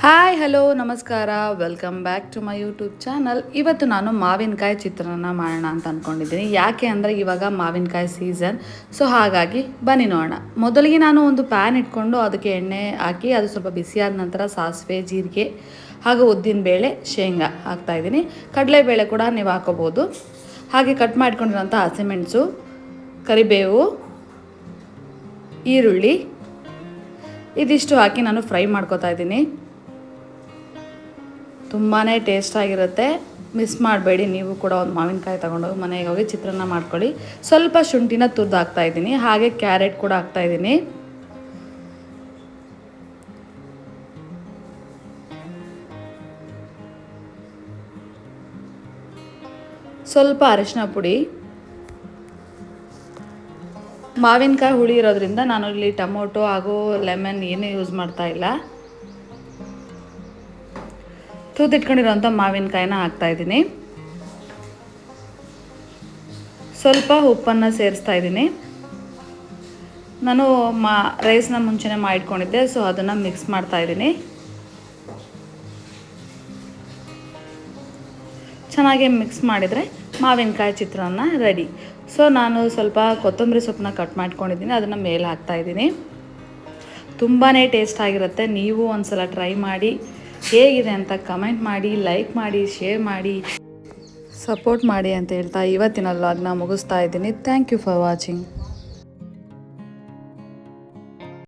Hi hello ನಮಸ್ಕಾರ welcome back to my YouTube channel. ಇವತ್ತು ನಾನು ಮಾವಿನಕಾಯಿ ಚಿತ್ರಾನ್ನ ಮಾಡೋಣ ಅಂತ ಅಂದ್ಕೊಂಡಿದ್ದೀನಿ. ಯಾಕೆ ಅಂದರೆ ಇವಾಗ ಮಾವಿನಕಾಯಿ ಸೀಸನ್, ಸೊ ಹಾಗಾಗಿ ಬನ್ನಿ ನೋಡೋಣ. ಮೊದಲಿಗೆ ನಾನು ಒಂದು ಪ್ಯಾನ್ ಇಟ್ಕೊಂಡು ಅದಕ್ಕೆ ಎಣ್ಣೆ ಹಾಕಿ ಅದು ಸ್ವಲ್ಪ ಬಿಸಿಯಾದ ನಂತರ ಸಾಸಿವೆ, ಜೀರಿಗೆ ಹಾಗೂ ಉದ್ದಿನಬೇಳೆ, ಶೇಂಗಾ ಹಾಕ್ತಾಯಿದ್ದೀನಿ. ಕಡಲೆಬೇಳೆ ಕೂಡ ನೀವು ಹಾಕೋಬೋದು. ಹಾಗೆ ಕಟ್ ಮಾಡ್ಕೊಂಡಿರೋಂಥ ಹಸಿಮೆಣಸು, ಕರಿಬೇವು, ಈರುಳ್ಳಿ ಇದಿಷ್ಟು ಹಾಕಿ ನಾನು ಫ್ರೈ ಮಾಡ್ಕೊತಾ ಇದ್ದೀನಿ. ತುಂಬಾ ಟೇಸ್ಟಾಗಿರುತ್ತೆ. ಮಿಸ್ ಮಾಡಬೇಡಿ. ನೀವು ಕೂಡ ಒಂದು ಮಾವಿನಕಾಯಿ ತೊಗೊಂಡೋಗಿ ಮನೆಗೆ ಹೋಗಿ ಚಿತ್ರಾನ್ನ ಮಾಡ್ಕೊಳ್ಳಿ. ಸ್ವಲ್ಪ ಶುಂಠಿನ ತುರಿದು ಹಾಕ್ತಾಯಿದ್ದೀನಿ. ಹಾಗೆ ಕ್ಯಾರೆಟ್ ಕೂಡ ಹಾಕ್ತಾಯಿದ್ದೀನಿ. ಸ್ವಲ್ಪ ಅರಿಶಿನ ಪುಡಿ. ಮಾವಿನಕಾಯಿ ಹುಳಿ ಇರೋದ್ರಿಂದ ನಾನು ಇಲ್ಲಿ ಟೊಮೊಟೊ ಹಾಗೂ ಲೆಮನ್ ಏನೂ ಯೂಸ್ ಮಾಡ್ತಾ ಇಲ್ಲ. ತುರಿದಿಟ್ಕೊಂಡಿರೋಂಥ ಮಾವಿನಕಾಯಿನ ಹಾಕ್ತಾಯಿದ್ದೀನಿ. ಸ್ವಲ್ಪ ಉಪ್ಪನ್ನು ಸೇರಿಸ್ತಾ ಇದ್ದೀನಿ. ನಾನು ರೈಸ್ನ ಮುಂಚೆನೇ ಮಾಡಿಟ್ಕೊಂಡಿದ್ದೆ, ಸೊ ಅದನ್ನು ಮಿಕ್ಸ್ ಮಾಡ್ತಾಯಿದ್ದೀನಿ. ಚೆನ್ನಾಗಿ ಮಿಕ್ಸ್ ಮಾಡಿದರೆ ಮಾವಿನಕಾಯಿ ಚಿತ್ರಾನ್ನ ರೆಡಿ. ಸೊ ನಾನು ಸ್ವಲ್ಪ ಕೊತ್ತಂಬರಿ ಸೊಪ್ಪನ್ನ ಕಟ್ ಮಾಡ್ಕೊಂಡಿದ್ದೀನಿ, ಅದನ್ನು ಮೇಲೆ ಹಾಕ್ತಾಯಿದ್ದೀನಿ. ತುಂಬಾ ಟೇಸ್ಟ್ ಆಗಿರುತ್ತೆ. ನೀವು ಒಂದು ಸಲ ಟ್ರೈ ಮಾಡಿ, ಹೇಗಿದೆ ಅಂತ ಕಮೆಂಟ್ ಮಾಡಿ, ಲೈಕ್ ಮಾಡಿ, ಶೇರ್ ಮಾಡಿ, ಸಪೋರ್ಟ್ ಮಾಡಿ ಅಂತ ಹೇಳ್ತಾ ಇವತ್ತಿನ ವ್ಲಾಗ್ನ ಮುಗಿಸ್ತಾ ಇದ್ದೀನಿ. Thank you for watching.